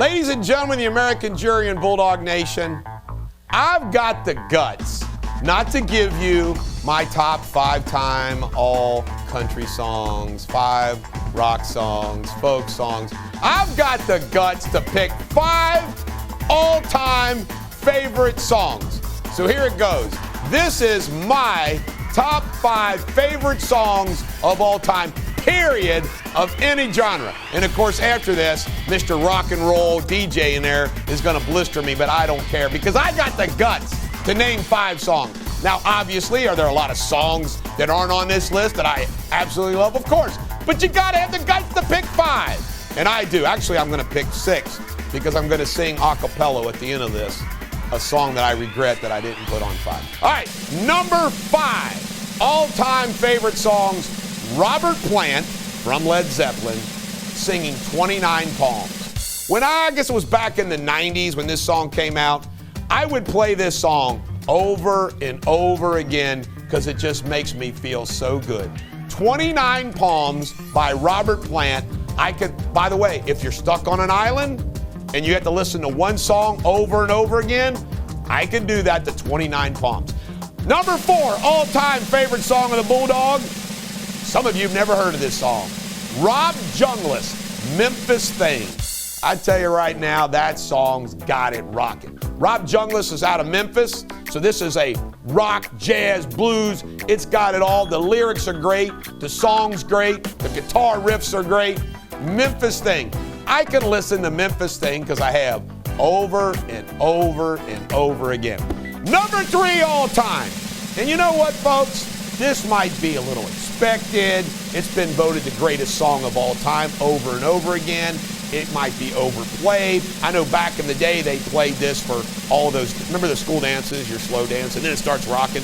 Ladies and gentlemen, the American jury and Bulldog Nation, I've got the guts not to give you my top 5-time all country songs, 5 rock songs, folk songs. I've got the guts to pick 5 all-time favorite songs. So here it goes. This is my top 5 favorite songs of all time, period, of any genre. And of course, after this, Mr. Rock and Roll DJ in there is going to blister me, but I don't care because I got the guts to name 5 songs. Now, obviously, are there a lot of songs that aren't on this list that I absolutely love? Of course. But you got to have the guts to pick 5. And I do. Actually, I'm going to pick 6 because I'm going to sing a cappella at the end of this, a song that I regret that I didn't put on 5. All right, number 5, all-time favorite songs, Robert Plant from Led Zeppelin singing 29 Palms. When I guess it was back in the 90s when this song came out, I would play this song over and over again because it just makes me feel so good. 29 Palms by Robert Plant. By the way, if you're stuck on an island and you have to listen to one song over and over again, I can do that to 29 Palms. Number 4, all-time favorite song of the Bulldog. Some of you have never heard of this song. Rob Junglis, Memphis Thing. I tell you right now, that song's got it rocking. Rob Junglis is out of Memphis, so this is a rock, jazz, blues. It's got it all. The lyrics are great. The song's great. The guitar riffs are great. Memphis Thing. I can listen to Memphis Thing because I have over and over and over again. Number 3 all time. And you know what, folks? This might be a little expected. It's been voted the greatest song of all time over and over again. It might be overplayed. I know back in the day they played this for all those, remember the school dances, your slow dance, and then it starts rocking.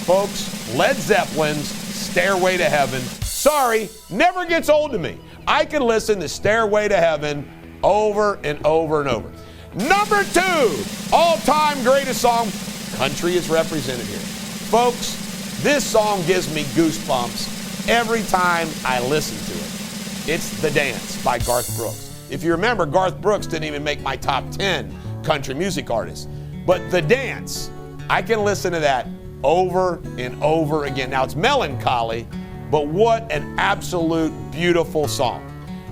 Folks, Led Zeppelin's Stairway to Heaven, sorry, never gets old to me. I can listen to Stairway to Heaven over and over and over. Number 2, all-time greatest song, country is represented here. Folks, this song gives me goosebumps every time I listen to it. It's The Dance by Garth Brooks. If you remember, Garth Brooks didn't even make my top 10 country music artists. But The Dance, I can listen to that over and over again. Now, it's melancholy, but what an absolute beautiful song.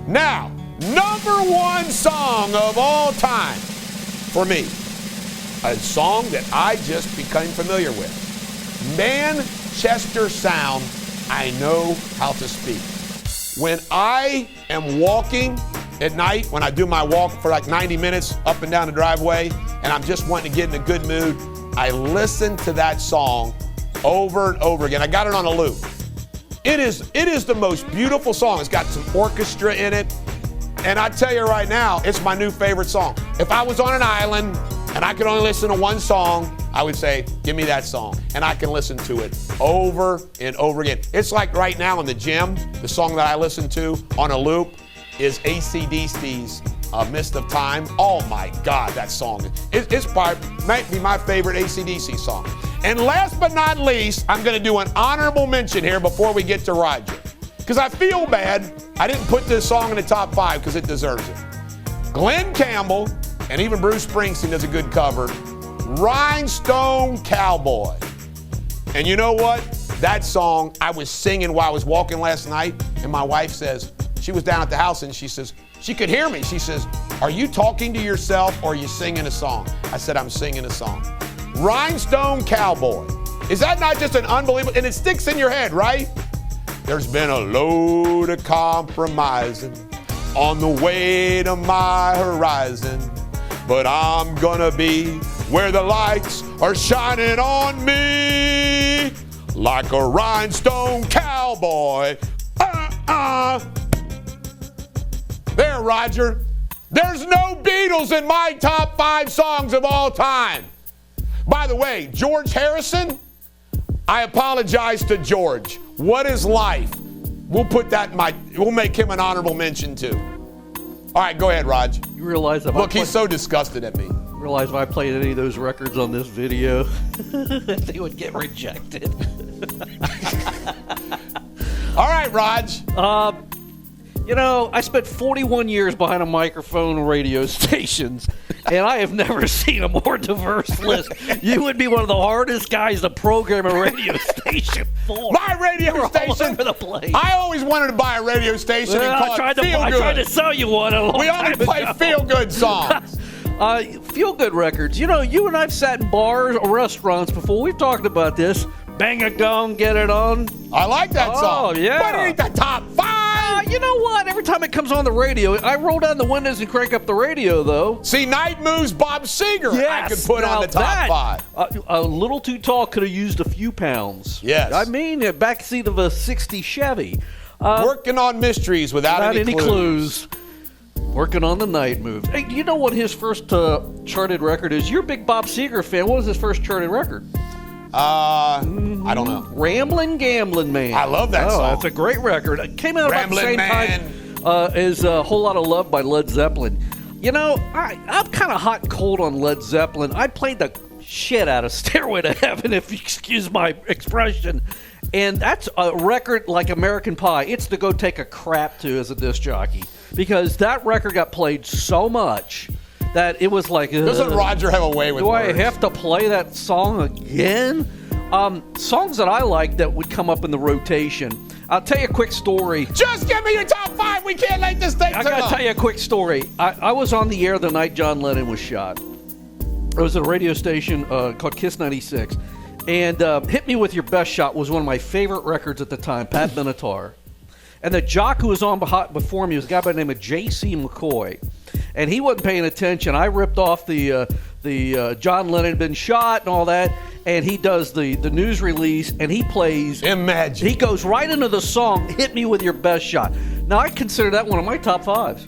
Now, number 1 song of all time for me, a song that I just became familiar with. Manchester Sound, I Know How to Speak. When I am walking at night, when I do my walk for like 90 minutes up and down the driveway, and I'm just wanting to get in a good mood, I listen to that song over and over again. I got it on a loop. It is the most beautiful song. It's got some orchestra in it. And I tell you right now, it's my new favorite song. If I was on an island and I could only listen to one song, I would say, give me that song. And I can listen to it over and over again. It's like right now in the gym, the song that I listen to on a loop is AC/DC's Mist of Time. Oh my God, that song. Might be my favorite AC/DC song. And last but not least, I'm gonna do an honorable mention here before we get to Roger. Because I feel bad, I didn't put this song in the top 5 because it deserves it. Glenn Campbell, and even Bruce Springsteen does a good cover, Rhinestone Cowboy. And you know what? That song I was singing while I was walking last night, and my wife says, she was down at the house and she says, she could hear me. She says, are you talking to yourself or are you singing a song? I said, I'm singing a song. Rhinestone Cowboy. Is that not just an unbelievable, and it sticks in your head, right? There's been a load of compromising on the way to my horizon, but I'm gonna be where the lights are shining on me like a rhinestone cowboy. There, Roger. There's no Beatles in my top 5 songs of all time. By the way, George Harrison, I apologize to George. What is life? We'll put that we'll make him an honorable mention too. All right, go ahead, Raj. You realize that Look, he's so disgusted at me. Realize if I played any of those records on this video, they would get rejected. All right, Raj. You know, I spent 41 years behind a microphone and radio stations, and I have never seen a more diverse list. You would be one of the hardest guys to program a radio station for. My radio You're station. all over the place. I always wanted to buy a radio station and call it Feel I Good. tried to sell you one. We only play Feel Good songs. Feel Good records. You know, you and I've sat in bars or restaurants before. We've talked about this. Bang a gong, get it on. I like that song. Oh, yeah. But it ain't the top 5. You know what? Every time it comes on the radio, I roll down the windows and crank up the radio, though. See, Night Moves Bob Seger, I could put now on the top 5. A little too tall, could have used a few pounds. Yes. I mean, a backseat of a 60 Chevy. Working on mysteries without any clues. Working on the night moves. Hey, do you know what his first charted record is? You're a big Bob Seger fan. What was his first charted record? I don't know. Ramblin' Gamblin' Man. I love that song. That's a great record. It came out about the Ramblin' same Man. time as A Whole Lot of Love by Led Zeppelin. You know, I'm kind of hot and cold on Led Zeppelin. I played the shit out of Stairway to Heaven, if you excuse my expression. And that's a record like American Pie. It's to go take a crap to as a disc jockey. Because that record got played so much that it was like... Doesn't Roger have a way with words? Do I have to play that song again? Songs that I like that would come up in the rotation. I'll tell you a quick story. Just give me your top 5. We can't let this thing I got to tell you a quick story. I was on the air the night John Lennon was shot. It was at a radio station called Kiss 96. And Hit Me With Your Best Shot was one of my favorite records at the time, Pat Benatar. And the jock who was on before me was a guy by the name of J.C. McCoy. And he wasn't paying attention. I ripped off the John Lennon had been shot and all that. And he does the news release, and he plays... Imagine. He goes right into the song, Hit Me With Your Best Shot. Now, I consider that one of my top 5s.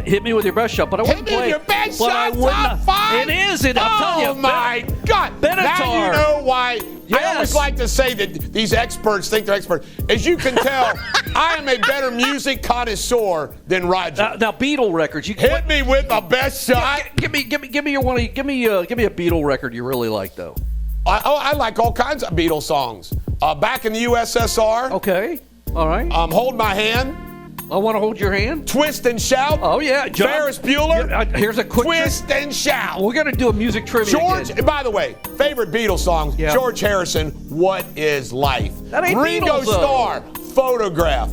Hit Me With Your Best Shot, but I wouldn't play it. Hit Me With Your Best Shot, top 5? It is, and I'm telling you. Oh, my God. Benatar. Now you know why. Yes. I always like to say that these experts think they're experts. As you can tell, I am a better music connoisseur than Roger. Now Beatle records. Hit me with the best shot. Give me your one. Give me a Beatle record you really like though. I like all kinds of Beatles songs. Back in the USSR. Okay. All right. Hold My Hand. I Want to Hold Your Hand. Twist and Shout. Oh yeah. Ferris Bueller. Here's a quick Twist and Shout. We're gonna do a music trivia. George. Again. By the way, favorite Beatles songs. Yeah. George Harrison. What Is Life? That ain't Ringo Beatles, though. Starr. Photograph.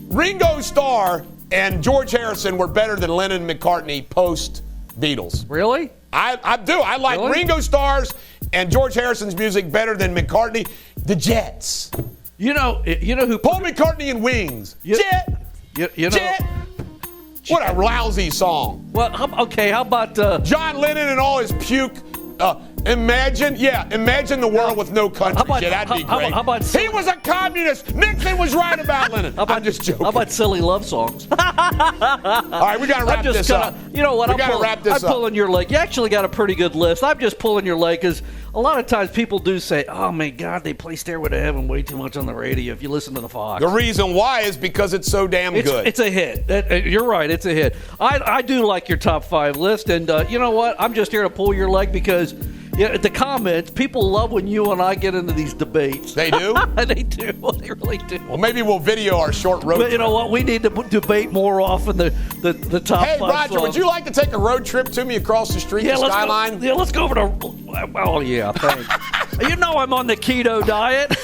Ringo Starr and George Harrison were better than Lennon and McCartney post Beatles. Really? I do. I like Really? Ringo Starr's and George Harrison's music better than McCartney. The Jets. You know who? Paul McCartney and Wings. Jet. You know. Jet. What a lousy song. Well, how about John Lennon and all his puke. Imagine the world with no country. That'd be great. How about he was a communist. Nixon was right about Lennon. I'm just joking. How about silly love songs? All right, we got to wrap this up. You know what? We got to wrap this up. I'm pulling your leg. You actually got a pretty good list. I'm just pulling your leg because a lot of times people do say, oh, my God, they play Stairway to Heaven way too much on the radio if you listen to the Fox. The reason why is because it's so damn good. It's a hit. You're right. It's a hit. I do like your top 5 list. And you know what? I'm just here to pull your leg because... Yeah, the comments, people love when you and I get into these debates. They do? They do. They really do. Well, maybe we'll video our short road trip. But you know what? We need to debate more often the top 5 Hey, Roger, songs. would you like to take a road trip to me across the street to Skyline? Let's go over to... Oh, yeah, thanks. You know I'm on the keto diet.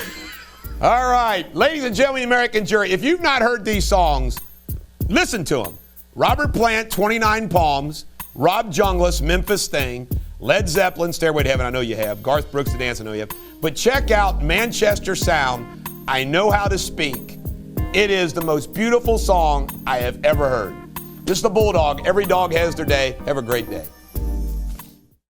All right. Ladies and gentlemen, American jury, if you've not heard these songs, listen to them. Robert Plant, 29 Palms. Rob Jungles, Memphis Thing. Led Zeppelin, Stairway to Heaven, I know you have. Garth Brooks, The Dance, I know you have. But check out Manchester Sound, I Know How to Speak. It is the most beautiful song I have ever heard. This is the Bulldog. Every dog has their day. Have a great day.